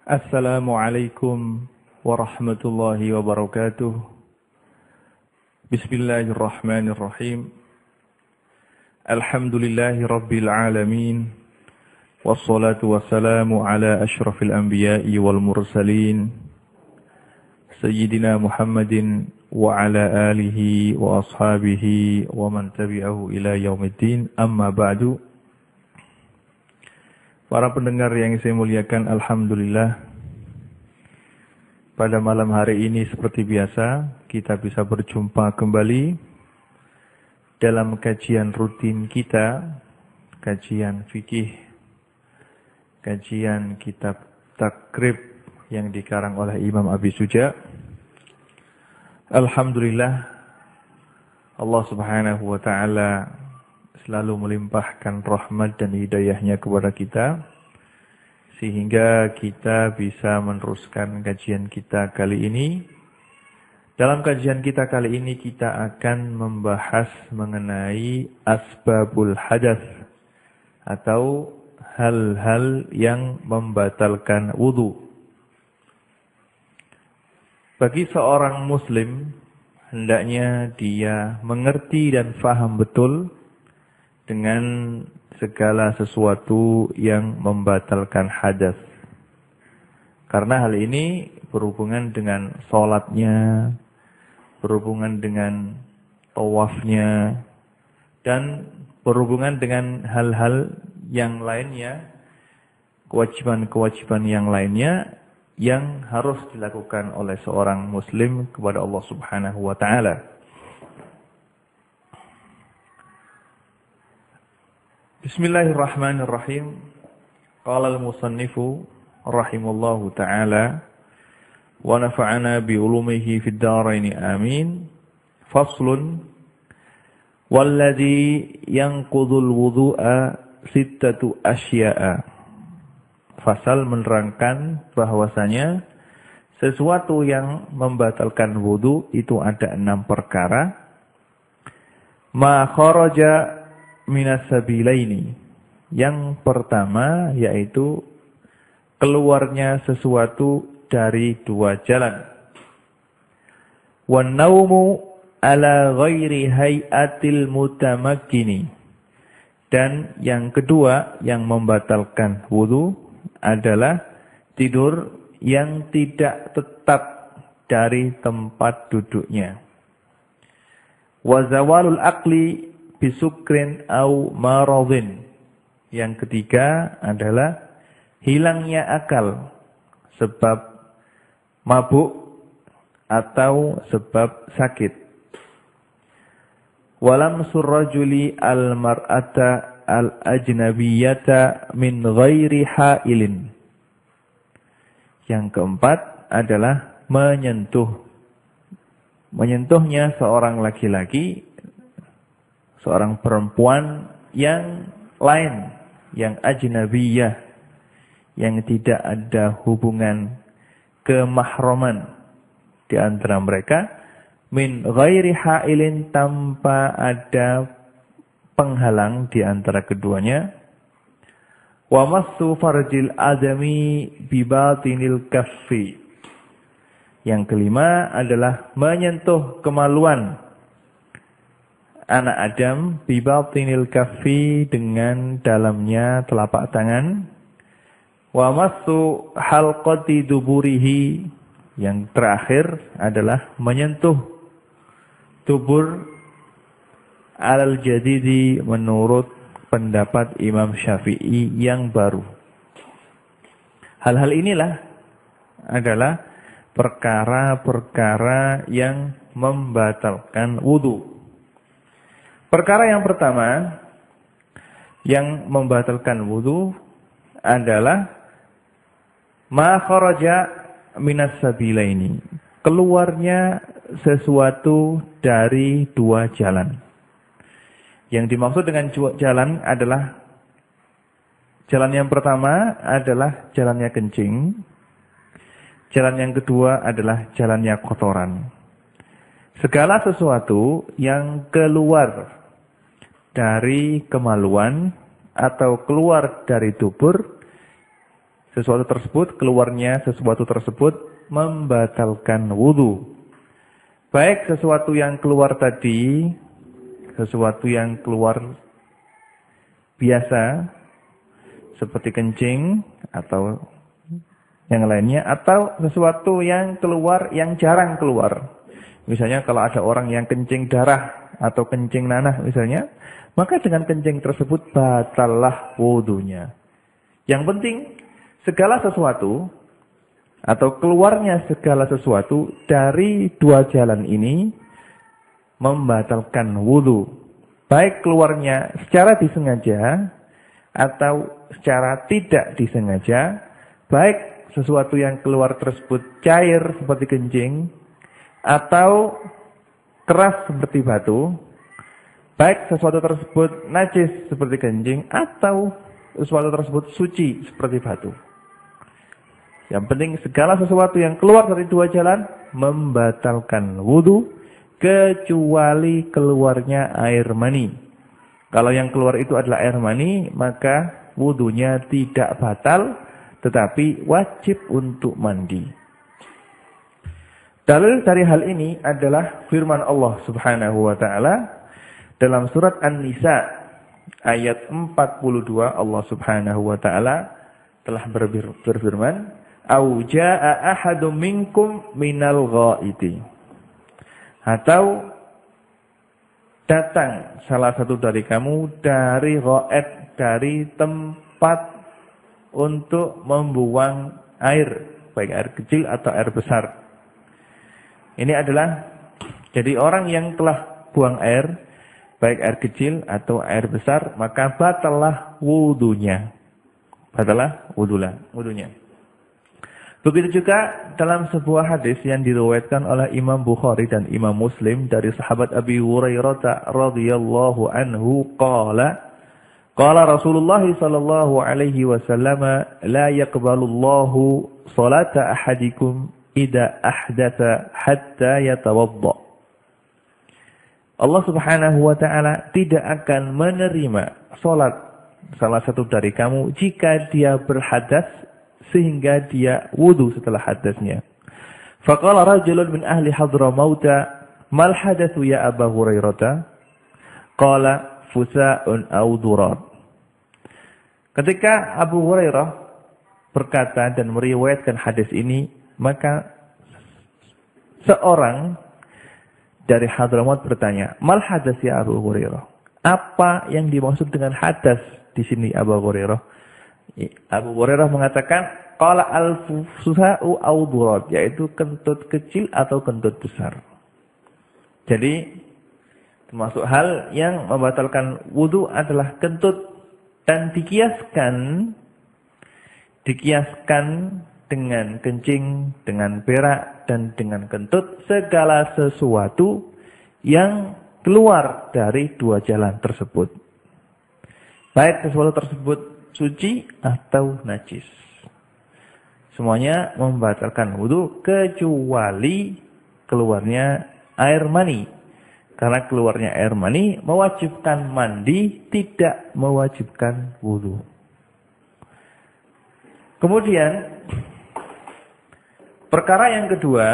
Assalamualaikum warahmatullahi wabarakatuh. Bismillahirrahmanirrahim. Alhamdulillahi rabbil alamin. Wassalatu wassalamu ala ashrafil anbiya'i wal mursalin. Sayyidina Muhammadin wa ala alihi wa ashabihi wa man tabi'ahu ila yaumiddin. Amma ba'du. Para pendengar yang saya muliakan, alhamdulillah, pada malam hari ini seperti biasa kita bisa berjumpa kembali dalam kajian rutin kita, kajian fikih, kajian kitab takrib yang dikarang oleh Imam Abi Suja. Alhamdulillah, Allah Subhanahu wa ta'ala selalu melimpahkan rahmat dan hidayahnya kepada kita, sehingga kita bisa meneruskan kajian kita kali ini. Dalam kajian kita kali ini kita akan membahas mengenai asbabul hadas, atau hal-hal yang membatalkan wudu. Bagi seorang muslim, hendaknya dia mengerti dan faham betul dengan segala sesuatu yang membatalkan hadas. Karena hal ini berhubungan dengan sholatnya, berhubungan dengan tawafnya, dan berhubungan dengan hal-hal yang lainnya, kewajiban-kewajiban yang lainnya yang harus dilakukan oleh seorang muslim kepada Allah Subhanahu wa ta'ala. Bismillahirrahmanirrahim. Qala al-musannifu rahimallahu ta'ala wa nafa'ana bi ulumihi fid dharain amin. Faslun walladhi yanqudul wudu'a sittatu asya'a. Fasal menerangkan bahwasanya sesuatu yang membatalkan wudu itu ada 6 perkara. Ma kharaja minas sabilaini. Yang pertama yaitu keluarnya sesuatu dari 2 jalan. Wan naumu ala ghairi hayatil mutamakkini. Dan yang kedua yang membatalkan wudu adalah tidur yang tidak tetap dari tempat duduknya. Wa zawalul aqli bisukrin au maradhin. Yang ketiga adalah hilangnya akal sebab mabuk atau sebab sakit. Walam surrajuli al-mar'ata al-ajnabiyata min ghairi hailin. Yang keempat adalah menyentuhnya seorang laki-laki, seorang perempuan yang lain, yang ajnabiyah, yang tidak ada hubungan kemahraman di antara mereka, min ghairi hailin, tanpa ada penghalang di antara keduanya. Wa massu farjil adami bi batinil kaffi. Yang kelima adalah menyentuh kemaluan anak Adam bi batinil kaffi, dengan dalamnya telapak tangan. Wa massu halqati duburihi. Yang terakhir adalah menyentuh dubur alal jadidi menurut pendapat Imam Syafi'i yang baru. Hal-hal inilah adalah perkara-perkara yang membatalkan wudu. Perkara yang pertama yang membatalkan wudu adalah ma kharaja minas sabilaini, keluarnya sesuatu dari 2 jalan. Yang dimaksud dengan jalan adalah, jalan yang pertama adalah jalannya kencing, jalan yang kedua adalah jalannya kotoran. Segala sesuatu yang keluar dari kemaluan atau keluar dari dubur, sesuatu tersebut, keluarnya sesuatu tersebut membatalkan wudu. Baik sesuatu yang keluar tadi, sesuatu yang keluar biasa, seperti kencing atau yang lainnya, atau sesuatu yang keluar yang jarang keluar. Misalnya kalau ada orang yang kencing darah atau kencing nanah misalnya, maka dengan kencing tersebut batallah wudunya. Yang penting segala sesuatu atau keluarnya segala sesuatu dari dua jalan ini membatalkan wudu. Baik keluarnya secara disengaja atau secara tidak disengaja, baik sesuatu yang keluar tersebut cair seperti kencing atau keras seperti batu, baik sesuatu tersebut najis seperti kencing atau sesuatu tersebut suci seperti batu. Yang penting segala sesuatu yang keluar dari dua jalan membatalkan wudu kecuali keluarnya air mani. Kalau yang keluar itu adalah air mani, maka wudunya tidak batal tetapi wajib untuk mandi. Dalil dari hal ini adalah firman Allah Subhanahu wa taala dalam surat An-Nisa ayat 42. Allah Subhanahu wa taala telah berfirman, "Au jaa'a ahadum minkum minal ghaiti." Atau datang salah satu dari kamu dari ghaid, dari tempat untuk membuang air, baik air kecil atau air besar. Ini adalah jadi orang yang telah buang air, baik air kecil atau air besar, maka batallah wudunya. Batallah wudunya. Begitu juga dalam sebuah hadis yang diriwayatkan oleh Imam Bukhari dan Imam Muslim dari sahabat Abi Hurairah radhiyallahu anhu qala Rasulullah sallallahu alaihi wasallam la yaqbalullahu salata ahadikum idza ahdatsa hatta yatawadda. Allah Subhanahu wa taala tidak akan menerima salat salah satu dari kamu jika dia berhadas sehingga dia wudu setelah hadasnya. Faqala rajulun min ahli Hadramauta, "Mal hadatsu ya Abu Hurairah?" Qala fusa'un aw durar. Ketika Abu Hurairah berkata dan meriwayatkan hadis ini, maka seorang dari Hadramaut bertanya, "Mal hadas ya Abu Hurairah?" Apa yang dimaksud dengan hadas di sini Abu Hurairah? Abu Hurairah mengatakan, qala al-fusa'u aw durar, yaitu kentut kecil atau kentut besar. Jadi termasuk hal yang membatalkan wudu adalah kentut, dan dikiaskan dengan kencing, dengan berak dan dengan kentut segala sesuatu yang keluar dari dua jalan tersebut. Baik sesuatu tersebut suci atau najis. Semuanya membatalkan wudu kecuali keluarnya air mani. Karena keluarnya air mani mewajibkan mandi, tidak mewajibkan wudu. Kemudian perkara yang kedua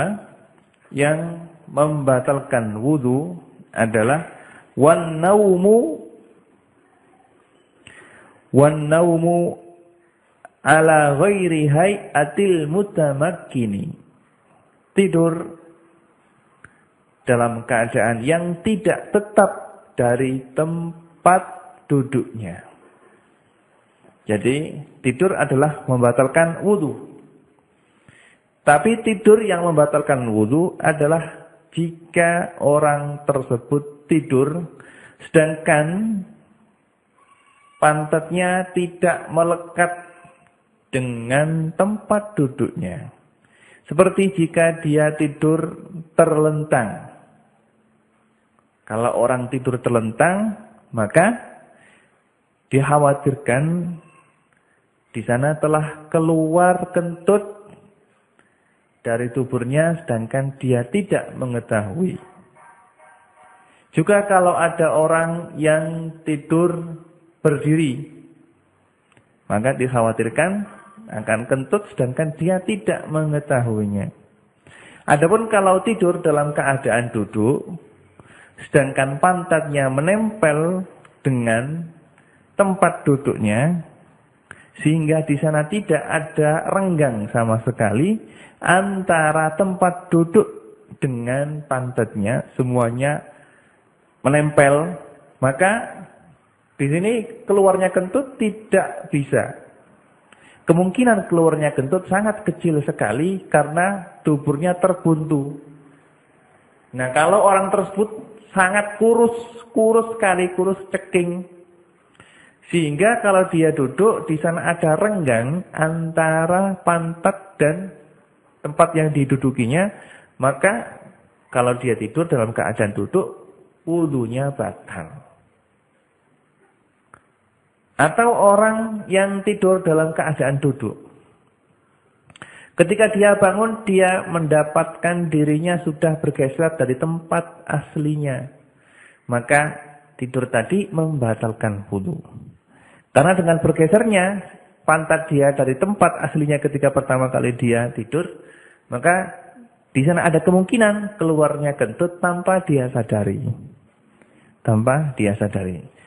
yang membatalkan wudu adalah wan naumu ala ghairi hay'atil mutamakkini. Tidur dalam keadaan yang tidak tetap dari tempat duduknya. Jadi tidur adalah membatalkan wudu. Tapi tidur yang membatalkan wudu adalah jika orang tersebut tidur sedangkan pantatnya tidak melekat dengan tempat duduknya. Seperti jika dia tidur terlentang. Kalau orang tidur terlentang, maka dikhawatirkan di sana telah keluar kentut dari tuburnya sedangkan dia tidak mengetahui. Juga kalau ada orang yang tidur berdiri, maka dikhawatirkan akan kentut sedangkan dia tidak mengetahuinya. Adapun kalau tidur dalam keadaan duduk, sedangkan pantatnya menempel dengan tempat duduknya, sehingga di sana tidak ada renggang sama sekali antara tempat duduk dengan pantatnya, semuanya menempel, maka di sini keluarnya kentut tidak bisa. Kemungkinan keluarnya kentut sangat kecil sekali karena tuburnya terbuntu. Nah, kalau orang tersebut sangat kurus sekali, kurus ceking. Sehingga kalau dia duduk, di sana ada renggang antara pantat dan tempat yang didudukinya, maka kalau dia tidur dalam keadaan duduk, wudunya batal. Atau orang yang tidur dalam keadaan duduk. Ketika dia bangun, dia mendapatkan dirinya sudah bergeser dari tempat aslinya. Maka tidur tadi membatalkan wudu. Karena dengan bergesernya pantat dia dari tempat aslinya ketika pertama kali dia tidur, maka di sana ada kemungkinan keluarnya kentut tanpa dia sadari. Tanpa dia sadari.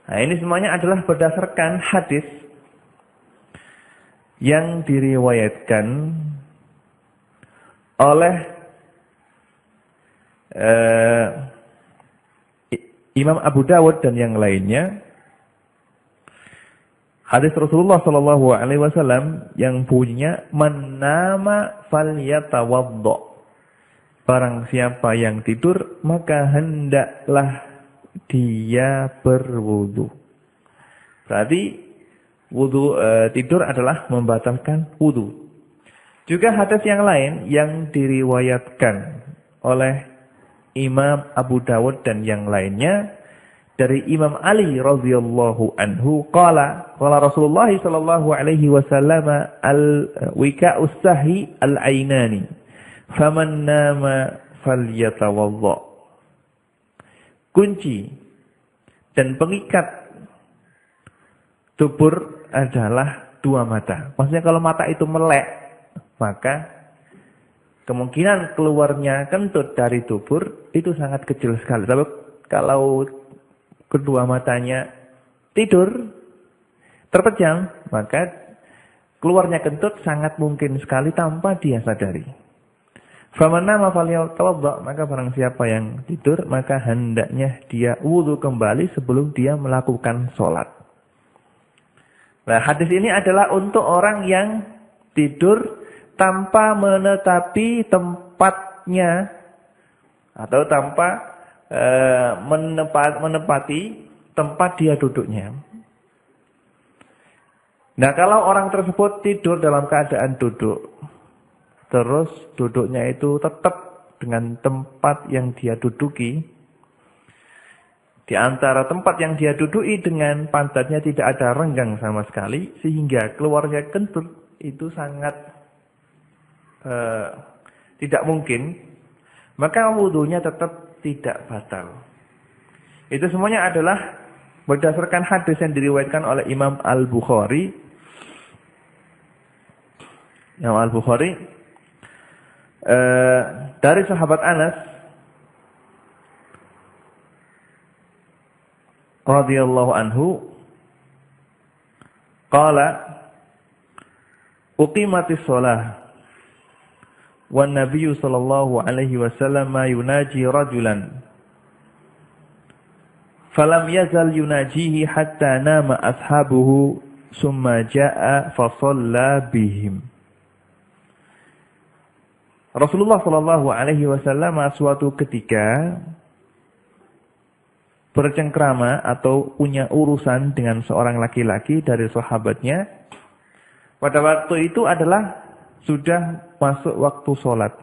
Nah, ini semuanya adalah berdasarkan hadis yang diriwayatkan oleh Imam Abu Dawud dan yang lainnya. Hadis Rasulullah Shallallahu Alaihi Wasallam yang bunyinya man nama falyatawaddo. Barang siapa yang tidur maka hendaklah dia berwudu. Berarti wudu tidur adalah membatalkan wudu. Juga hadis yang lain yang diriwayatkan oleh Imam Abu Dawud dan yang lainnya dari Imam Ali radhiyallahu anhu qala Rasulullah sallallahu alaihi wasallam al-wika'us sahi al-ainani faman nama falyatawadda. Kunci dan pengikat dubur adalah dua mata. Maksudnya kalau mata itu melek, maka kemungkinan keluarnya kentut dari dubur itu sangat kecil sekali. Tapi kalau kedua matanya tidur, terpejam, maka keluarnya kentut sangat mungkin sekali tanpa dia sadari. Faman nama falyatawadda, maka barang siapa yang tidur maka hendaknya dia wudu kembali sebelum dia melakukan sholat. Nah, hadis ini adalah untuk orang yang tidur tanpa menetapi tempatnya atau tanpa menepati tempat dia duduknya. Nah, kalau orang tersebut tidur dalam keadaan duduk, terus duduknya itu tetap dengan tempat yang dia duduki. Di antara tempat yang dia duduki dengan pantatnya tidak ada renggang sama sekali. Sehingga keluarnya kentut itu sangat tidak mungkin. Maka wudunya tetap tidak batal. Itu semuanya adalah berdasarkan hadis yang diriwayatkan oleh Imam Al-Bukhari. Imam Al-Bukhari dari sahabat Anas radhiyallahu anhu qala uqimatis shalah wan nabiyyu sallallahu alaihi wasallam yunaji rajulan falam yazal yunajihi hatta nama ashabuhu summa jaa fa shalla bihim. Rasulullah Shallallahu Alaihi Wasallam suatu ketika bercengkrama atau punya urusan dengan seorang laki-laki dari sahabatnya. Pada waktu itu adalah sudah masuk waktu sholat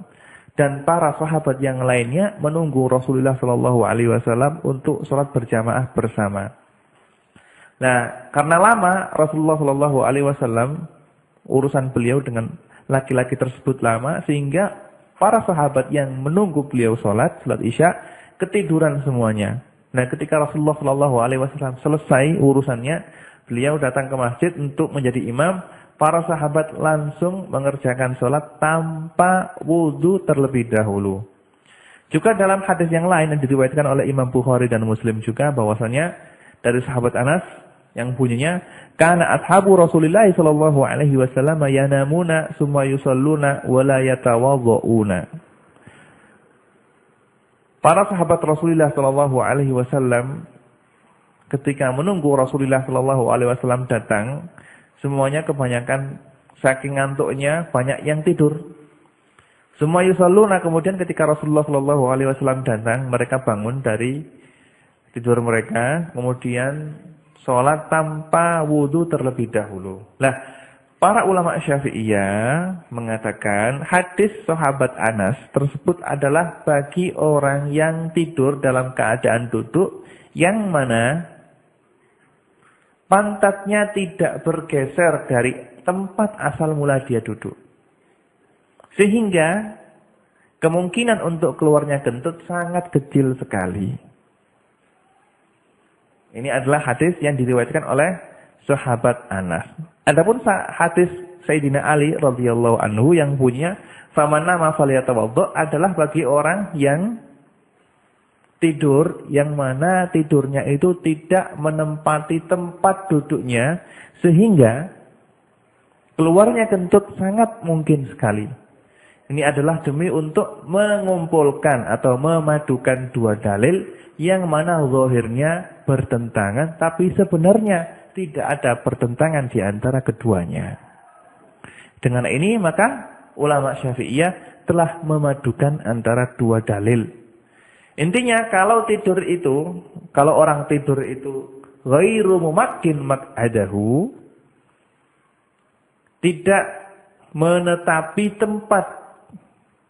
dan para sahabat yang lainnya menunggu Rasulullah Shallallahu Alaihi Wasallam untuk sholat berjamaah bersama. Nah, karena lama Rasulullah Shallallahu Alaihi Wasallam urusan beliau dengan laki-laki tersebut lama sehingga para sahabat yang menunggu beliau sholat Isya ketiduran semuanya. Nah, ketika Rasulullah Shallallahu Alaihi Wasallam selesai urusannya, beliau datang ke masjid untuk menjadi imam, para sahabat langsung mengerjakan sholat tanpa wudu terlebih dahulu. Juga dalam hadis yang lain yang diriwayatkan oleh Imam Bukhari dan Muslim juga bahwasanya dari sahabat Anas yang bunyinya kana ashabu Rasulillah sallallahu alaihi wasallam yanamuna summa yusalluna wa la yatawaddauna. Para sahabat Rasulullah sallallahu alaihi wasallam ketika menunggu Rasulullah sallallahu alaihi wasallam datang, semuanya kebanyakan saking ngantuknya banyak yang tidur. Semua yusalluna, kemudian ketika Rasulullah sallallahu alaihi wasallam datang, mereka bangun dari tidur mereka, kemudian sholat tanpa wudu terlebih dahulu. Nah, para ulama Syafi'iyah mengatakan hadis sahabat Anas tersebut adalah bagi orang yang tidur dalam keadaan duduk yang mana pantatnya tidak bergeser dari tempat asal mula dia duduk. Sehingga kemungkinan untuk keluarnya kentut sangat kecil sekali. Ini adalah hadis yang diriwayatkan oleh sahabat Anas. Adapun hadis Sayyidina Ali radhiyallahu anhu yang punya faman nama falyatawaddo adalah bagi orang yang tidur yang mana tidurnya itu tidak menempati tempat duduknya sehingga keluarnya kentut sangat mungkin sekali. Ini adalah demi untuk mengumpulkan atau memadukan dua dalil yang mana zahirnya bertentangan tapi sebenarnya tidak ada pertentangan di antara keduanya. Dengan ini maka ulama Syafi'iyah telah memadukan antara dua dalil. Intinya kalau orang tidur itu ghairu mumakkin maq'adahu, tidak menetapi tempat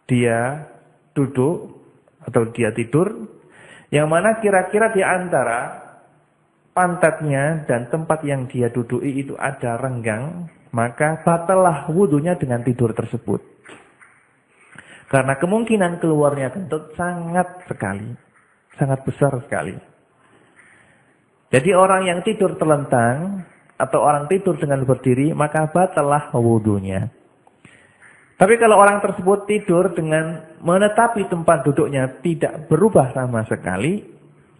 dia duduk atau dia tidur, yang mana kira-kira di antara pantatnya dan tempat yang dia duduki itu ada renggang, maka batallah wudunya dengan tidur tersebut. Karena kemungkinan keluarnya kentut sangat sekali, sangat besar sekali. Jadi orang yang tidur terlentang atau orang tidur dengan berdiri, maka batallah wudunya. Tapi kalau orang tersebut tidur dengan menetapi tempat duduknya tidak berubah sama sekali,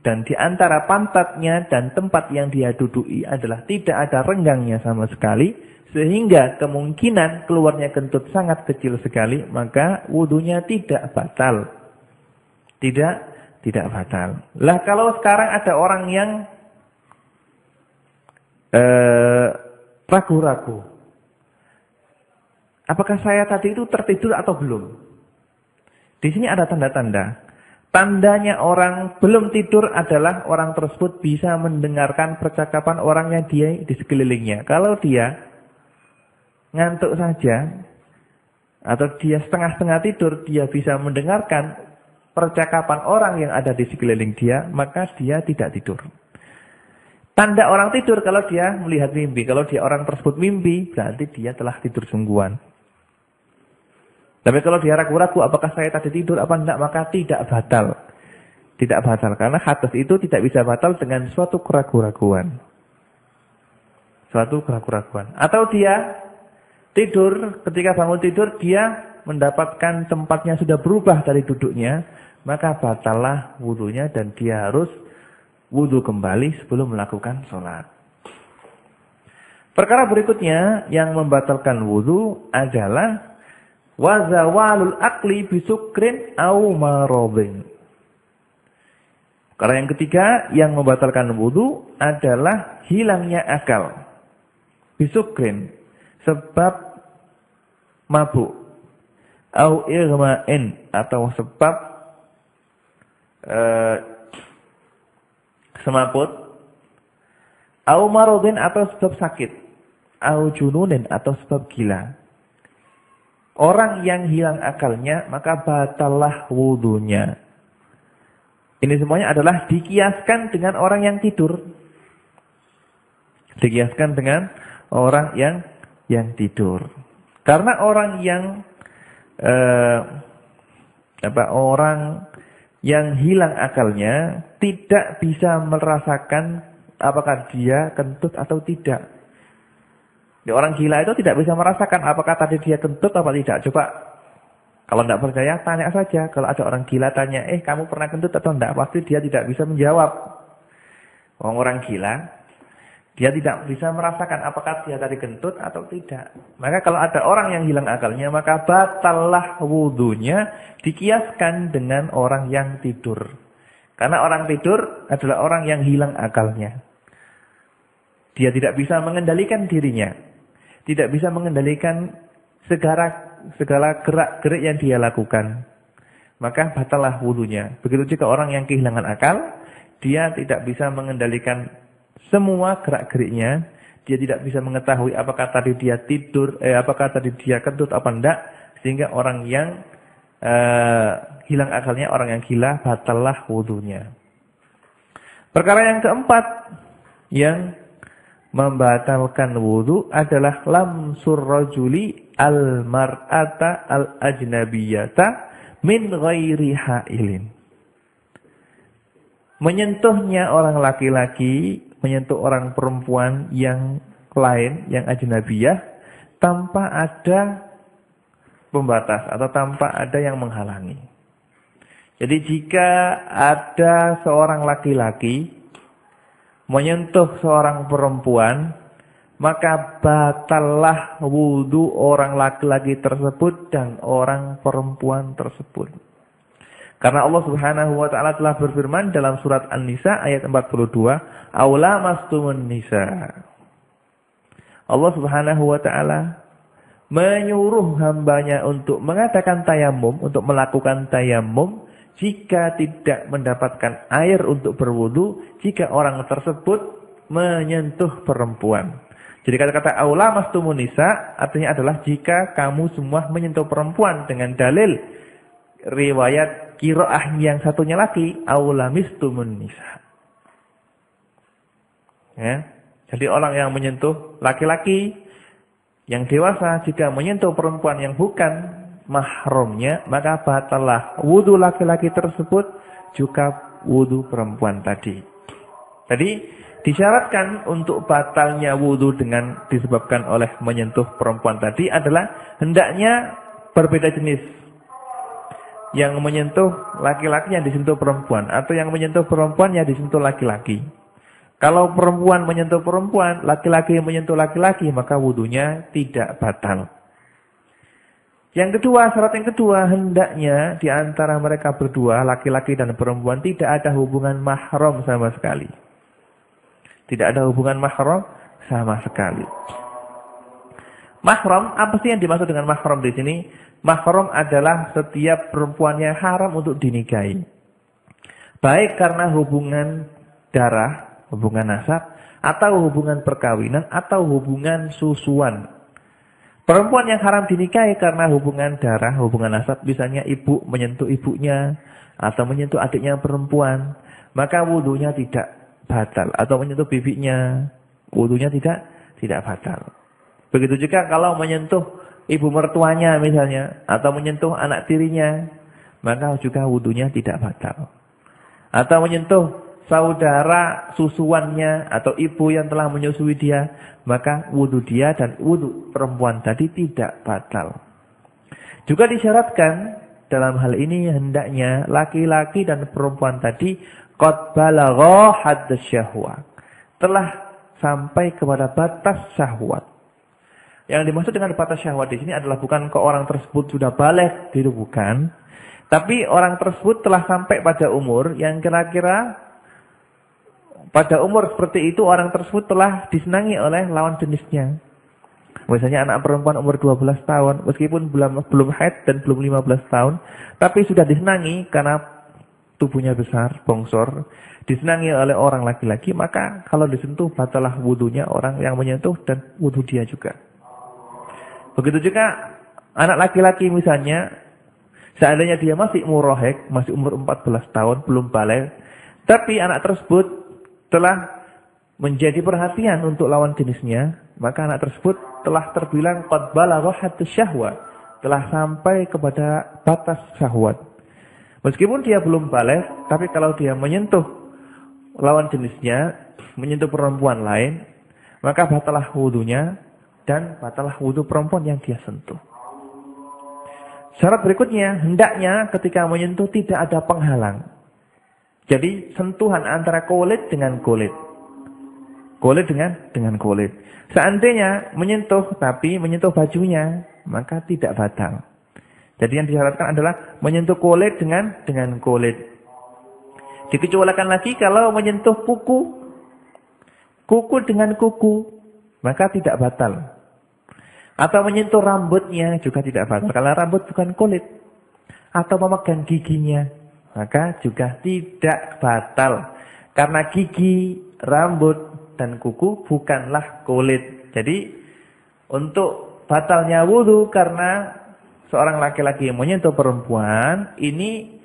dan di antara pantatnya dan tempat yang dia duduki adalah tidak ada renggangnya sama sekali, sehingga kemungkinan keluarnya kentut sangat kecil sekali, maka wudunya tidak batal. Tidak batal. Lah kalau sekarang ada orang yang ragu-ragu. Apakah saya tadi itu tertidur atau belum? Di sini ada tanda-tanda. Tandanya orang belum tidur adalah orang tersebut bisa mendengarkan percakapan orang yang dia di sekelilingnya. Kalau dia ngantuk saja, atau dia setengah-setengah tidur, dia bisa mendengarkan percakapan orang yang ada di sekeliling dia, maka dia tidak tidur. Tanda orang tidur kalau dia melihat mimpi. Kalau dia orang tersebut mimpi, berarti dia telah tidur sungguhan. Tapi kalau dia ragu-ragu apakah saya tadi tidur apa enggak, maka tidak batal. Tidak batal karena hadas itu tidak bisa batal dengan suatu keraguan-raguan. Suatu keraguan-raguan. Atau dia tidur, ketika bangun tidur dia mendapatkan tempatnya sudah berubah dari duduknya, maka batallah wudunya dan dia harus wudu kembali sebelum melakukan sholat. Perkara berikutnya yang membatalkan wudu adalah wa zawalul aqli bisukrin au maradhin. Karena yang ketiga yang membatalkan wudu adalah hilangnya akal. Bisukrin sebab mabuk, au irma'in atau sebab semaput, au maradhin atau sebab sakit, au jununin atau sebab gila. Orang yang hilang akalnya, maka batallah wudunya. Ini semuanya adalah dikiaskan dengan orang yang tidur. Dikiaskan dengan orang yang tidur. Karena orang yang orang yang hilang akalnya tidak bisa merasakan apakah dia kentut atau tidak. Di orang gila itu tidak bisa merasakan apakah tadi dia kentut atau tidak. Coba kalau tidak percaya tanya saja. Kalau ada orang gila tanya, kamu pernah kentut atau tidak? Pasti dia tidak bisa menjawab. Orang gila, dia tidak bisa merasakan apakah dia tadi kentut atau tidak. Maka kalau ada orang yang hilang akalnya, maka batallah wudunya dikiaskan dengan orang yang tidur. Karena orang tidur adalah orang yang hilang akalnya. Dia tidak bisa mengendalikan dirinya. Tidak bisa mengendalikan segala gerak-gerik yang dia lakukan. Maka batallah wudunya. Begitu juga orang yang kehilangan akal, dia tidak bisa mengendalikan semua gerak-geriknya. Dia tidak bisa mengetahui apakah tadi dia tidur, apakah tadi dia kentut apa enggak. Sehingga orang yang hilang akalnya, orang yang gila, batallah wudunya. Perkara yang keempat yang membatalkan wudu adalah lamsur rajuli al-mar'ata al-ajnabiyata min ghairi hailin. Menyentuhnya orang laki-laki, menyentuh orang perempuan yang lain, yang ajnabiyah, tanpa ada pembatas atau tanpa ada yang menghalangi. Jadi jika ada seorang laki-laki menyentuh seorang perempuan, maka batallah wudu orang laki-laki tersebut dan orang perempuan tersebut. Karena Allah Subhanahu wa taala telah berfirman dalam surat An-Nisa ayat 42, "Aula mastumun nisa." Allah Subhanahu wa taala menyuruh hambanya untuk mengadakan tayamum, untuk melakukan tayamum jika tidak mendapatkan air untuk berwudu, jika orang tersebut menyentuh perempuan. Jadi kata-kata aula mastumun nisa artinya adalah jika kamu semua menyentuh perempuan, dengan dalil riwayat qiraah yang satunya lagi aula mistumun nisa. Ya. Jadi orang yang menyentuh laki-laki yang dewasa jika menyentuh perempuan yang bukan mahramnya, maka batallah wudu laki-laki tersebut juga wudu perempuan tadi. Jadi disyaratkan untuk batalnya wudu dengan disebabkan oleh menyentuh perempuan tadi adalah hendaknya berbeda jenis. Yang menyentuh laki-laki yang disentuh perempuan, atau yang menyentuh perempuan yang disentuh laki-laki. Kalau perempuan menyentuh perempuan, laki-laki menyentuh laki-laki, maka wudunya tidak batal. Yang kedua, syarat yang kedua, hendaknya di antara mereka berdua, laki-laki dan perempuan, tidak ada hubungan mahram sama sekali. Tidak ada hubungan mahram sama sekali. Mahram, apa sih yang dimaksud dengan mahram di sini? Mahram adalah setiap perempuan yang haram untuk dinikahi. Baik karena hubungan darah, hubungan nasab, atau hubungan perkawinan, atau hubungan susuan. Perempuan yang haram dinikahi karena hubungan darah, hubungan nasab, misalnya ibu menyentuh ibunya atau menyentuh adiknya perempuan, maka wudunya tidak batal. Atau menyentuh bibinya, wudunya tidak batal. Begitu juga kalau menyentuh ibu mertuanya misalnya, atau menyentuh anak tirinya, maka juga wudunya tidak batal. Atau menyentuh saudara susuannya atau ibu yang telah menyusui dia, maka wudu dia dan wudu perempuan tadi tidak batal. Juga disyaratkan dalam hal ini hendaknya laki-laki dan perempuan tadi qad balagha hadd syahwat, telah sampai kepada batas syahwat. Yang dimaksud dengan batas syahwat di sini adalah bukan ke orang tersebut sudah baligh, itu bukan. Tapi orang tersebut telah sampai pada umur yang kira-kira pada umur seperti itu orang tersebut telah disenangi oleh lawan jenisnya. Misalnya anak perempuan umur 12 tahun, meskipun belum haid dan belum 15 tahun, tapi sudah disenangi karena tubuhnya besar, bongsor, disenangi oleh orang laki-laki, maka kalau disentuh batalah wudunya orang yang menyentuh dan wudu dia juga. Begitu juga anak laki-laki misalnya, seandainya dia masih murahik, masih umur 14 tahun, belum baligh, tapi anak tersebut telah menjadi perhatian untuk lawan jenisnya, maka anak tersebut telah terbilang qad balagha hadd syahwat, telah sampai kepada batas syahwat. Meskipun dia belum baligh, tapi kalau dia menyentuh lawan jenisnya, menyentuh perempuan lain, maka batalah wudunya dan batallah wudu perempuan yang dia sentuh. Syarat berikutnya, hendaknya ketika menyentuh tidak ada penghalang. Jadi sentuhan antara kulit dengan kulit. Kulit dengan kulit. Seandainya menyentuh tapi menyentuh bajunya, maka tidak batal. Jadi yang disyaratkan adalah menyentuh kulit dengan kulit. Dikecualikan lagi kalau menyentuh kuku dengan kuku, maka tidak batal. Atau menyentuh rambutnya juga tidak batal. Karena rambut bukan kulit. Atau memegang giginya, maka juga tidak batal. Karena gigi, rambut, dan kuku bukanlah kulit. Jadi untuk batalnya wudu karena seorang laki-laki yang menyentuh perempuan, ini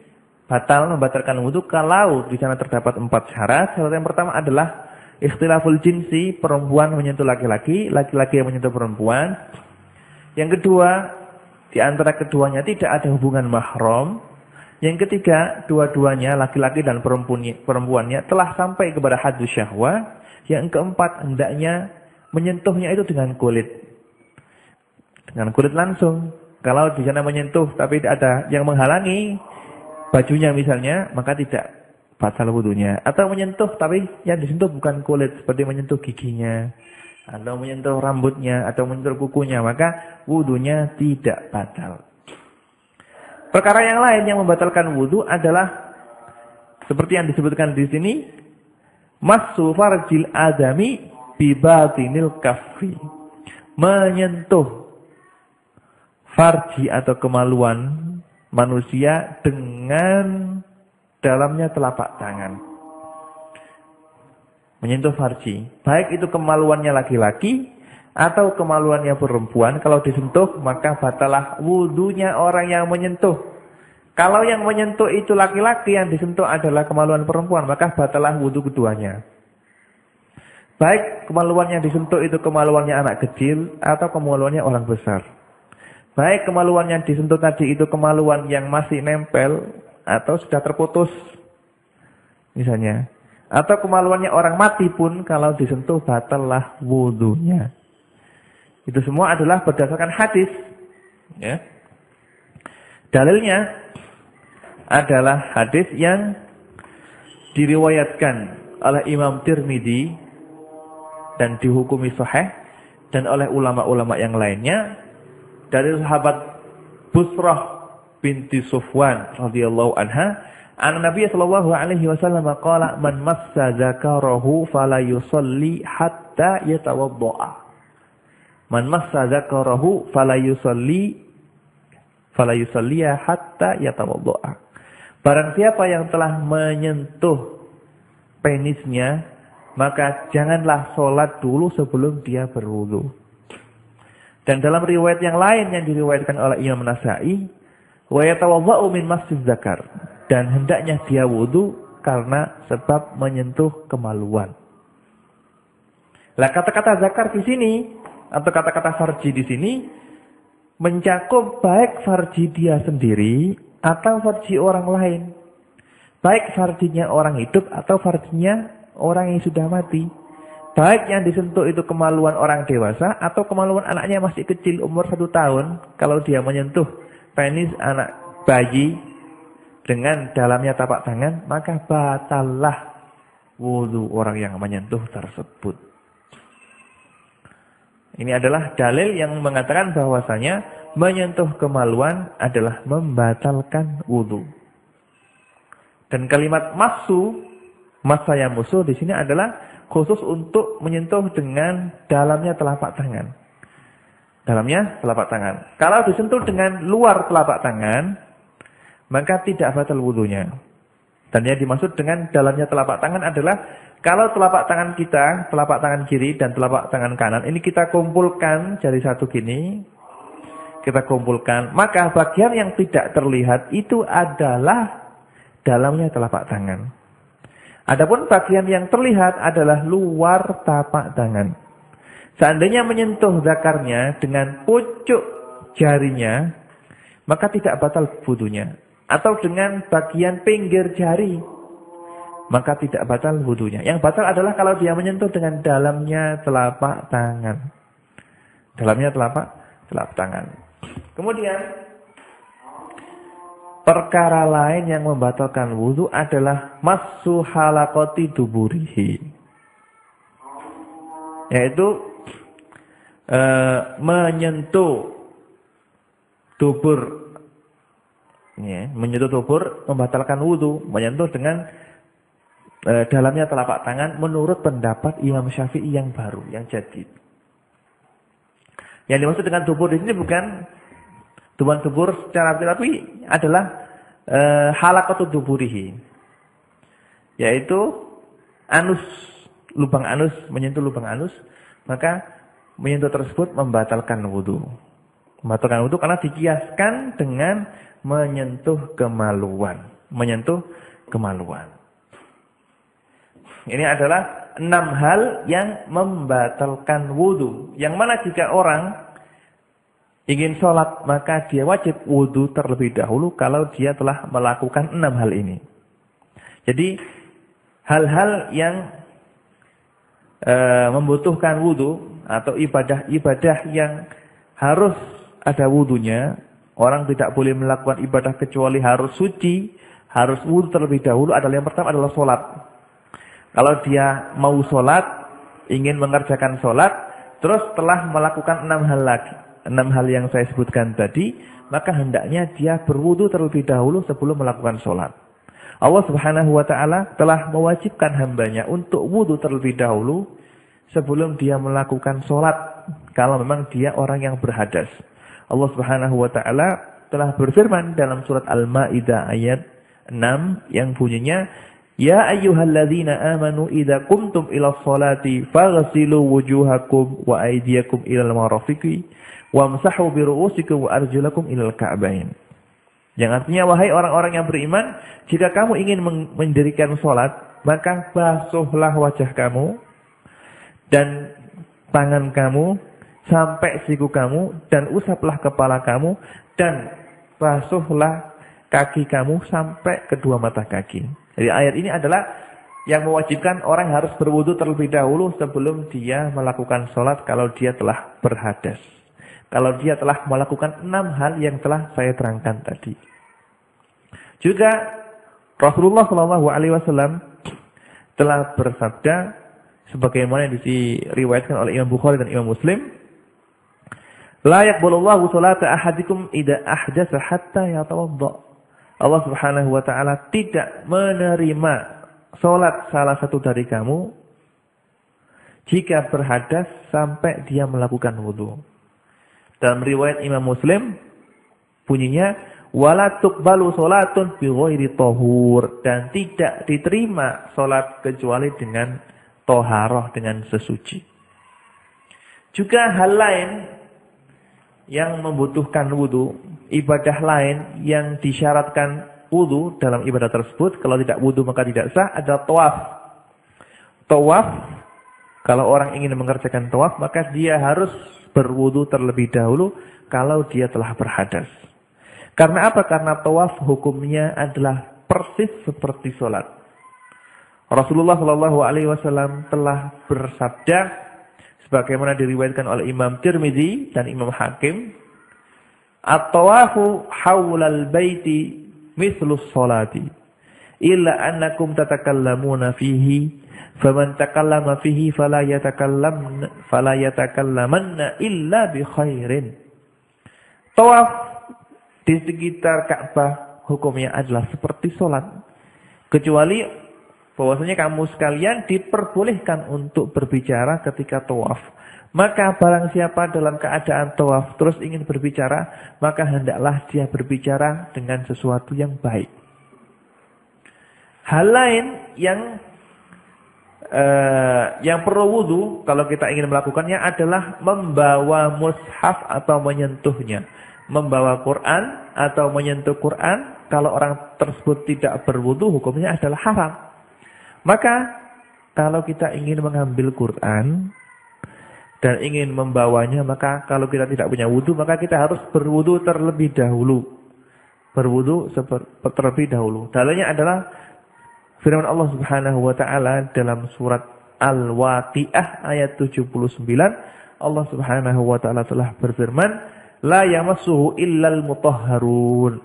batal membatalkan wudu kalau di sana terdapat 4 syarat. Syarat yang pertama adalah ikhtilaful jinsi, perempuan menyentuh laki-laki, laki-laki yang menyentuh perempuan. Yang kedua, di antara keduanya tidak ada hubungan mahram. Yang ketiga, dua-duanya laki-laki dan perempuannya telah sampai kepada haddus syahwah. Yang keempat, hendaknya menyentuhnya itu dengan kulit. Dengan kulit langsung. Kalau di sana menyentuh tapi tidak ada yang menghalangi bajunya misalnya, maka tidak batal wudunya. Atau menyentuh tapi yang disentuh bukan kulit, seperti menyentuh giginya, atau menyentuh rambutnya, atau menyentuh kukunya, maka wudunya tidak batal. Perkara yang lain yang membatalkan wudu adalah seperti yang disebutkan di sini, massu farjil adami bi batinil kaffi. Menyentuh farji atau kemaluan manusia dengan dalamnya telapak tangan. Menyentuh farji, baik itu kemaluannya laki-laki atau kemaluannya perempuan, kalau disentuh maka batalah wudunya orang yang menyentuh. Kalau yang menyentuh itu laki-laki, yang disentuh adalah kemaluan perempuan, maka batalah wudu keduanya. Baik kemaluan yang disentuh itu kemaluannya anak kecil atau kemaluannya orang besar. Baik kemaluan yang disentuh tadi itu kemaluan yang masih nempel atau sudah terputus misalnya. Atau kemaluannya orang mati pun kalau disentuh batallah wudunya. Itu semua adalah berdasarkan hadis. Ya. Dalilnya adalah hadis yang diriwayatkan oleh Imam Tirmidzi dan dihukumi sahih dan oleh ulama-ulama yang lainnya dari sahabat Busrah binti Sufwan radhiyallahu anha, Nabi sallallahu alaihi wasallam qala man massa dzakarahu fala yusalli hatta yatawaddaa. Man massa dzakarahu fala yusalli hatta yatawaddaa. Barang siapa yang telah menyentuh penisnya, maka janganlah sholat dulu sebelum dia berwudu. Dan dalam riwayat yang lain yang diriwayatkan oleh Imam Nasa'i, wa yatawadda'u min masjid zakar, dan hendaknya dia wudu karena sebab menyentuh kemaluan. Lah kata-kata zakar di sini atau kata-kata farji di sini mencakup baik farji dia sendiri atau farji orang lain. Baik farjinya orang hidup atau farjinya orang yang sudah mati. Baik yang disentuh itu kemaluan orang dewasa atau kemaluan anaknya masih kecil umur 1 tahun. Kalau dia menyentuh penis anak bayi dengan dalamnya tapak tangan, maka batallah wudu orang yang menyentuh tersebut. Ini adalah dalil yang mengatakan bahwasanya menyentuh kemaluan adalah membatalkan wudu. Dan kalimat massa yang musuh di sini adalah khusus untuk menyentuh dengan dalamnya telapak tangan. Dalamnya telapak tangan. Kalau disentuh dengan luar telapak tangan, maka tidak batal wudunya. Dan yang dimaksud dengan dalamnya telapak tangan adalah kalau telapak tangan kita, telapak tangan kiri dan telapak tangan kanan, ini kita kumpulkan jari satu gini, kita kumpulkan, maka bagian yang tidak terlihat itu adalah dalamnya telapak tangan. Adapun bagian yang terlihat adalah luar tapak tangan. Seandainya menyentuh zakarnya dengan pucuk jarinya, maka tidak batal wudunya. Atau dengan bagian pinggir jari, maka tidak batal wudunya. Yang batal adalah kalau dia menyentuh dengan dalamnya telapak tangan. Dalamnya telapak tangan. Kemudian perkara lain yang membatalkan wudu adalah massu halaqati duburihi. Yaitu menyentuh dubur. Ya, menyentuh dubur membatalkan wudu, menyentuh dengan dalamnya telapak tangan menurut pendapat Imam Syafi'i yang baru, yang jadid. Yang dimaksud dengan dubur di sini bukan tubuhan dubur secara tapi adalah halaqatu duburihi. Yaitu anus, lubang anus, menyentuh lubang anus, maka menyentuh tersebut membatalkan wudu. Membatalkan wudu karena dikiaskan dengan menyentuh kemaluan. Menyentuh kemaluan. Ini adalah 6 hal yang membatalkan wudu. Yang mana jika orang ingin sholat, maka dia wajib wudu terlebih dahulu kalau dia telah melakukan 6 hal ini. Jadi hal-hal yang membutuhkan wudu atau ibadah-ibadah yang harus ada wudunya, orang tidak boleh melakukan ibadah kecuali harus suci, harus wudu terlebih dahulu. Adalah yang pertama adalah sholat. Kalau dia mau sholat, ingin mengerjakan sholat, terus telah melakukan 6 hal lagi, 6 hal yang saya sebutkan tadi, maka hendaknya dia berwudu terlebih dahulu sebelum melakukan sholat. Allah Subhanahu wa Ta'ala telah mewajibkan hambanya untuk wudu terlebih dahulu sebelum dia melakukan sholat, kalau memang dia orang yang berhadas. Allah Subhanahu wa Ta'ala telah berfirman dalam surat Al-Maidah ayat 6 yang bunyinya, Ya ayyuhalladzina amanu idza qumtum ila sholati faghsilu wujuhakum wa aydiyakum ilal marafiqi wamsahu bi ru'usikum wa arjulakum ilal ka'bain. Yang artinya, wahai orang-orang yang beriman, jika kamu ingin mendirikan sholat, maka basuhlah wajah kamu dan tangan kamu sampai siku kamu, dan usaplah kepala kamu, dan basuhlah kaki kamu sampai kedua mata kaki. Jadi ayat ini adalah yang mewajibkan orang harus berwudu terlebih dahulu sebelum dia melakukan sholat kalau dia telah berhadas. Kalau dia telah melakukan 6 hal yang telah saya terangkan tadi. Juga Rasulullah SAW telah bersabda, sebagaimana diriwayatkan oleh Imam Bukhari dan Imam Muslim, La yaqbalullahu sholata ahadikum idza ahdatsa hatta yatawadda. Allah Subhanahu wa Ta'ala tidak menerima sholat salah satu dari kamu jika berhadas sampai dia melakukan wudu. Dalam riwayat Imam Muslim bunyinya, wala tuqbalu sholatun bi ghairi tahur, dan tidak diterima sholat kecuali dengan toharoh, dengan sesuci. Juga hal lain yang membutuhkan wudu, ibadah lain yang disyaratkan wudu dalam ibadah tersebut, kalau tidak wudu maka tidak sah, adalah tawaf. Tawaf, kalau orang ingin mengerjakan tawaf, maka dia harus berwudu terlebih dahulu kalau dia telah berhadas. Karena apa? Karena tawaf hukumnya adalah persis seperti sholat. Rasulullah SAW telah bersabda, sebagaimana diriwayatkan oleh Imam Tirmidzi dan Imam Hakim, At-tawafu hawlal baiti mithlus sholati illa annakum tatakallamuna fihi faman takallama fihi fala yatakallamanna illa bi khairin. Tawaf di sekitar Ka'bah hukumnya adalah seperti sholat, kecuali bahwasanya kamu sekalian diperbolehkan untuk berbicara ketika tawaf. Maka barang siapa dalam keadaan tawaf terus ingin berbicara, maka hendaklah dia berbicara dengan sesuatu yang baik. Hal lain yang perlu wudu kalau kita ingin melakukannya adalah membawa mushaf atau menyentuhnya. Membawa Quran atau menyentuh Quran, kalau orang tersebut tidak berwudu hukumnya adalah haram. Maka kalau kita ingin mengambil Quran dan ingin membawanya, maka kalau kita tidak punya wudu, maka kita harus berwudu terlebih dahulu. Berwudu terlebih dahulu. Dalilnya adalah firman Allah Subhanahu wa Ta'ala dalam surat Al-Waqiah ayat 79, Allah Subhanahu wa taala telah berfirman, la yamassuhu illal mutahharun.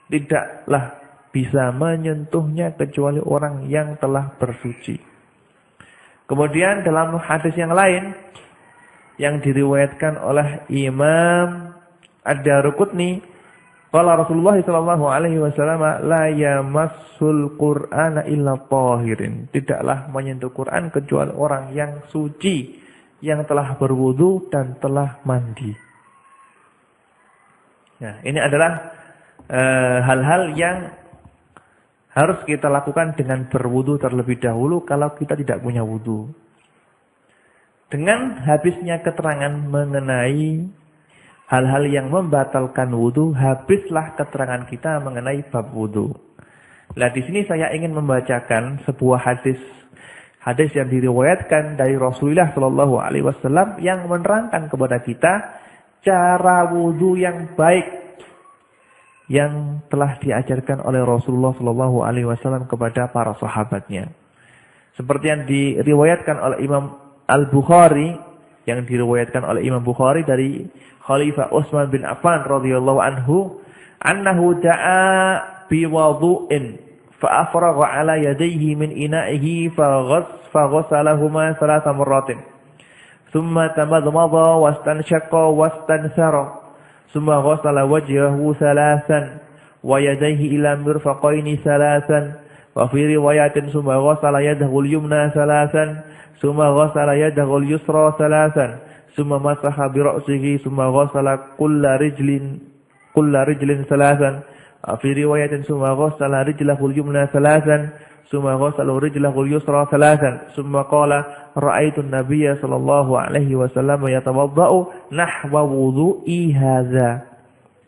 Tidaklah bisa menyentuhnya kecuali orang yang telah bersuci. Kemudian dalam hadis yang lain yang diriwayatkan oleh Imam Ad-Daruqutni, qala Rasulullah sallallahu alaihi wasallam, la yamassul Qur'ana illa tahirin. Tidaklah menyentuh Quran kecuali orang yang suci, yang telah berwudu dan telah mandi. Nah, ini adalah hal-hal yang harus kita lakukan dengan berwudu terlebih dahulu kalau kita tidak punya wudu. Dengan habisnya keterangan mengenai hal-hal yang membatalkan wudu, habislah keterangan kita mengenai bab wudu. Nah, di sini saya ingin membacakan sebuah hadis yang diriwayatkan dari Rasulullah Shallallahu Alaihi Wasallam yang menerangkan kepada kita cara wudu yang baik yang telah diajarkan oleh Rasulullah Shallallahu Alaihi Wasallam kepada para sahabatnya. Seperti yang diriwayatkan oleh Imam Al-Bukhari, yang diriwayatkan oleh Imam Bukhari dari Khalifah Utsman bin Affan radhiyallahu anhu, annahu da'a bi wudu'in fa afragha ala yadayhi min ina'ihi fa ghassalahuma thalatha marratin. Thumma tamadmada wastanshaqqa wastansara. Thumma ghassala wajhahu thalathan wa yadayhi ila mirfaqaini thalathan. Wa fi riwayatin thumma ghassala yadahu al-yumna thalathan. Thumma ghassala yadahu al-yusra thalathan. Thumma masaha bi ra'sihi thumma ghassala kulla rijlin thalathan. Fi riwayatin thumma ghassala rijlahu al-yumna thalathan. Thumma ghassala rijlahu al-yusra thalathan. Thumma qala ra'aitu an-nabiyya sallallahu alaihi wasallam yatawaddau nahwa wudu'i hadza.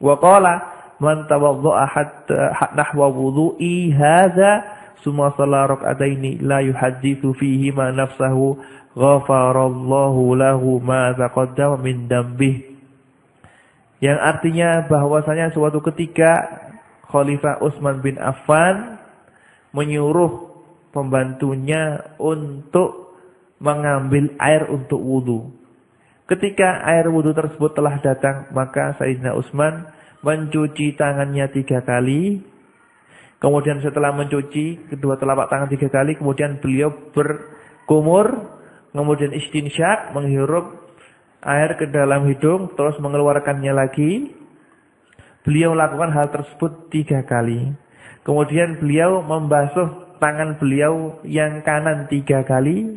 Wa qala man tawadda'a hatta nahwa wudu'i hadza thumma shalla rak'ataini la yuhaddithu fihi ma nafsahu ghafarallahu lahu ma taqaddama min dambih. Yang artinya bahwasanya suatu ketika Khalifah Utsman bin Affan menyuruh pembantunya untuk mengambil air untuk wudu. Ketika air wudu tersebut telah datang, maka Sayyidina Utsman mencuci tangannya 3 kali. Kemudian setelah mencuci kedua telapak tangan 3 kali, kemudian beliau berkumur, kemudian istinsyak, menghirup air ke dalam hidung, terus mengeluarkannya lagi. Beliau lakukan hal tersebut 3 kali. Kemudian beliau membasuh tangan beliau yang kanan 3 kali.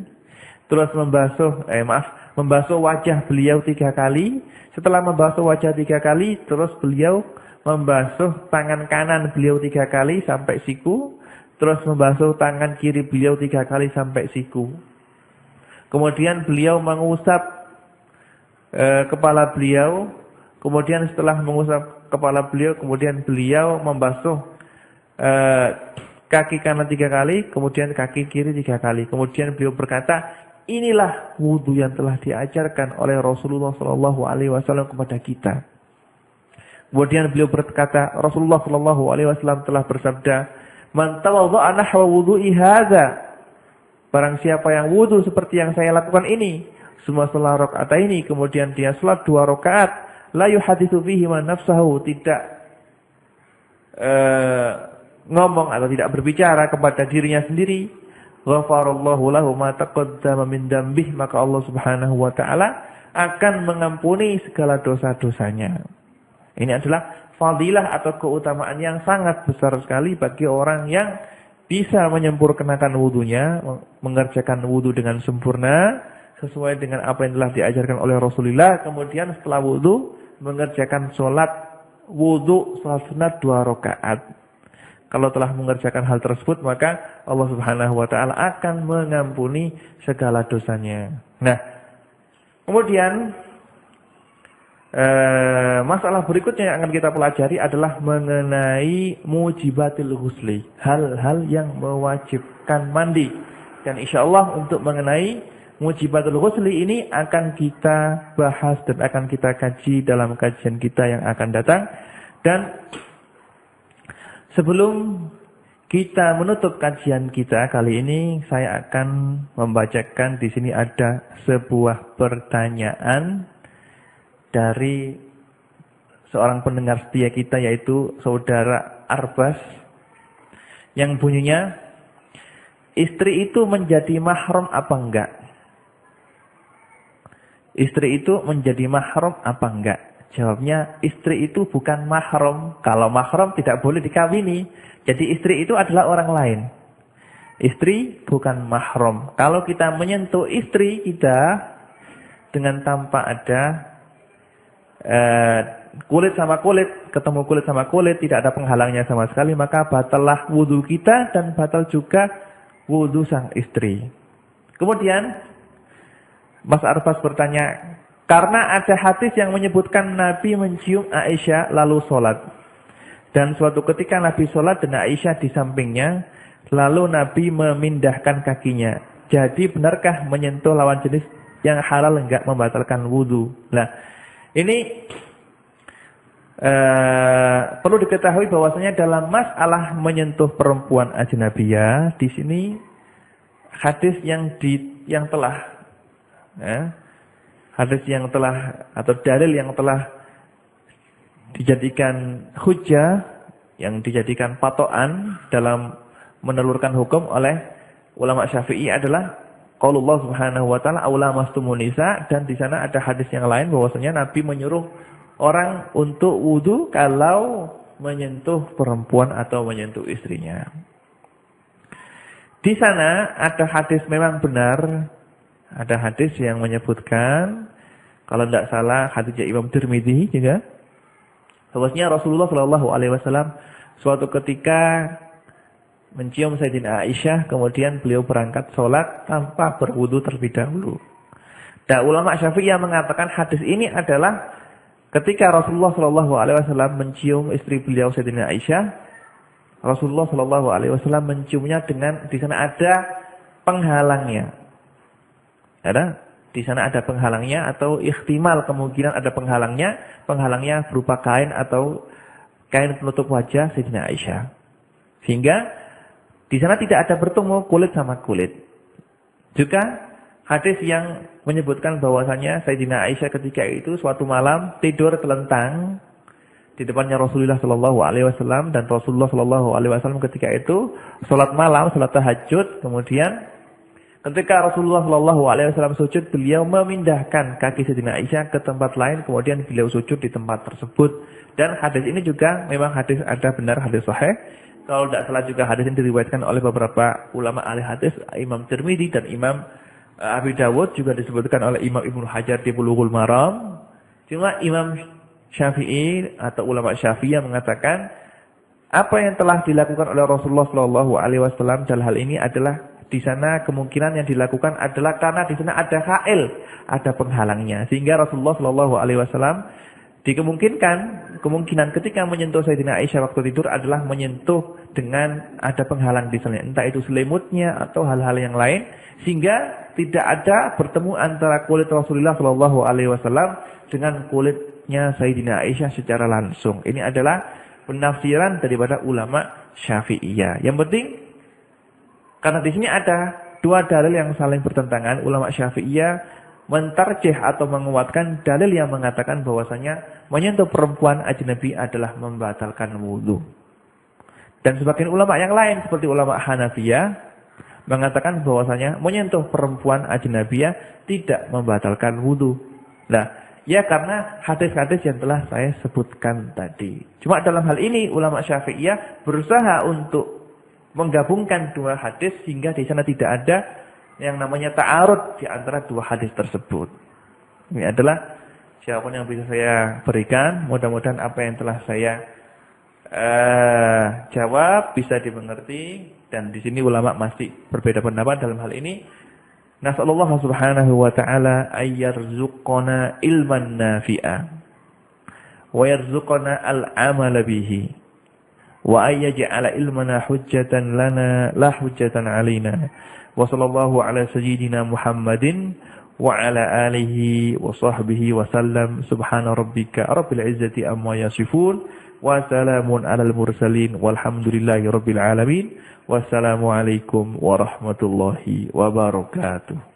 Terus membasuh wajah beliau 3 kali. Setelah membasuh wajah 3 kali, terus beliau membasuh tangan kanan beliau 3 kali sampai siku. Terus membasuh tangan kiri beliau 3 kali sampai siku. Kemudian beliau mengusap kepala beliau. Kemudian setelah mengusap kepala beliau, kemudian beliau membasuh kaki kanan 3 kali, kemudian kaki kiri 3 kali. Kemudian beliau berkata, inilah wudu yang telah diajarkan oleh Rasulullah Shallallahu Alaihi Wasallam kepada kita. Kemudian beliau berkata, Rasulullah Shallallahu Alaihi Wasallam telah bersabda, man tawadda'a nahwa wudu'i hadza. Barang siapa yang wudu seperti yang saya lakukan ini, semua salat rakaat ini, kemudian dia salat 2 rakaat, la yuhaditsu fihi man nafsahu, tidak ngomong atau tidak berbicara kepada dirinya sendiri, ghafarallahu lahu ma taqaddama min dambih, maka Allah Subhanahu wa taala akan mengampuni segala dosa-dosanya. Ini adalah fadilah atau keutamaan yang sangat besar sekali bagi orang yang bisa menyempurnakan wudunya, mengerjakan wudu dengan sempurna sesuai dengan apa yang telah diajarkan oleh Rasulullah. Kemudian setelah wudu mengerjakan sholat wudu sholat sunat 2 rakaat. Kalau telah mengerjakan hal tersebut, maka Allah Subhanahu wa taala akan mengampuni segala dosanya. Nah, kemudian masalah berikutnya yang akan kita pelajari adalah mengenai mujibatil ghusli, hal-hal yang mewajibkan mandi. Dan insyaallah untuk mengenai mujibatul ghusli ini akan kita bahas dan akan kita kaji dalam kajian kita yang akan datang. Dan sebelum kita menutup kajian kita kali ini, saya akan membacakan di sini ada sebuah pertanyaan dari seorang pendengar setia kita, yaitu saudara Arbas, yang bunyinya, istri itu menjadi mahram apa enggak? Istri itu menjadi mahram apa enggak? Jawabnya, istri itu bukan mahram. Kalau mahram tidak boleh dikawini. Jadi istri itu adalah orang lain. Istri bukan mahram. Kalau kita menyentuh istri kita dengan tanpa ada kulit sama kulit, ketemu kulit sama kulit, tidak ada penghalangnya sama sekali, maka batallah wudu kita dan batal juga wudu sang istri. Kemudian Mas Arbas bertanya, karena ada hadis yang menyebutkan Nabi mencium Aisyah lalu sholat. Dan suatu ketika Nabi sholat dan Aisyah di sampingnya, lalu Nabi memindahkan kakinya. Jadi benarkah menyentuh lawan jenis yang halal enggak membatalkan wudu? Nah, ini perlu diketahui bahwasanya dalam masalah menyentuh perempuan ajnabiyah, di sini hadis yang telah hadis yang telah atau dalil yang telah dijadikan hujjah, yang dijadikan patokan dalam menelurkan hukum oleh ulama Syafi'i adalah qaulullah Subhanahu wa taala aula mastumun nisa, dan di sana ada hadis yang lain bahwasanya Nabi menyuruh orang untuk wudu kalau menyentuh perempuan atau menyentuh istrinya. Di sana ada hadis, memang benar ada hadis yang menyebutkan, kalau tidak salah hadisnya Imam Tirmidzi juga, bahwasanya Rasulullah Shallallahu Alaihi Wasallam suatu ketika mencium Sayyidina Aisyah, kemudian beliau berangkat sholat tanpa berwudu terlebih dahulu. Dan ulama Syafi'iyah mengatakan hadis ini adalah ketika Rasulullah Shallallahu Alaihi Wasallam mencium istri beliau Sayyidina Aisyah, Rasulullah Shallallahu Alaihi Wasallam menciumnya dengan di sana ada penghalangnya. Di sana ada penghalangnya, atau ihtimal kemungkinan ada penghalangnya. Penghalangnya berupa kain atau kain penutup wajah Sayyidina Aisyah. Sehingga di sana tidak ada bertemu kulit sama kulit. Juga hadis yang menyebutkan bahwasanya Sayyidina Aisyah ketika itu suatu malam tidur telentang di depannya Rasulullah Shallallahu Alaihi Wasallam, dan Rasulullah Shallallahu Alaihi Wasallam ketika itu sholat malam, sholat tahajud. Kemudian ketika Rasulullah Shallallahu Alaihi Wasallam sujud, beliau memindahkan kaki Sayyidina Aisyah ke tempat lain, kemudian beliau sujud di tempat tersebut. Dan hadis ini juga memang hadis ada benar, hadis sahih. Kalau tidak salah juga hadis ini diriwayatkan oleh beberapa ulama ahli hadis, Imam Tirmidzi dan Imam Abi Dawud, juga disebutkan oleh Imam Ibnu Hajar di Bulughul Maram. Cuma Imam Syafi'i atau ulama Syafi'iyah mengatakan apa yang telah dilakukan oleh Rasulullah Shallallahu Alaihi Wasallam dalam hal ini adalah di sana kemungkinan yang dilakukan adalah karena di sana ada hail, ada penghalangnya, sehingga Rasulullah Shallallahu Alaihi Wasallam kemungkinan ketika menyentuh Sayyidina Aisyah waktu tidur adalah menyentuh dengan ada penghalang di sana, entah itu selimutnya atau hal-hal yang lain, sehingga tidak ada bertemu antara kulit Rasulullah Shallallahu Alaihi Wasallam dengan kulitnya Sayyidina Aisyah secara langsung. Ini adalah penafsiran daripada ulama Syafi'iyah. Yang penting, karena di sini ada dua dalil yang saling bertentangan, ulama Syafi'iyah mentarjih atau menguatkan dalil yang mengatakan bahwasanya menyentuh perempuan ajnabi adalah membatalkan wudu. Dan sebagian ulama yang lain seperti ulama Hanafiyah mengatakan bahwasanya menyentuh perempuan ajnabiyah tidak membatalkan wudu. Nah, ya karena hadis-hadis yang telah saya sebutkan tadi. Cuma dalam hal ini ulama Syafi'iyah berusaha untuk menggabungkan dua hadis sehingga di sana tidak ada yang namanya ta'arud di antara dua hadis tersebut. Ini adalah jawaban yang bisa saya berikan. Mudah-mudahan apa yang telah saya jawab bisa dimengerti, dan di sini ulama masih berbeda pendapat dalam hal ini. Nasallallahu subhanahu wa ta'ala ayyarzuqana ilman nafi'a wa yarzuqana al-amala bihi wa ayyaj'ala ilmana hujjatan lana la hujjatan alaina. Wa sallallahu ala sayyidina Muhammadin wa ala alihi wa sahbihi wa sallam. Subhana rabbika rabbil izzati amma yasifun wa salamun alal mursalin walhamdulillahi rabbil alamin. Wassalamualaikum warahmatullahi wabarakatuh.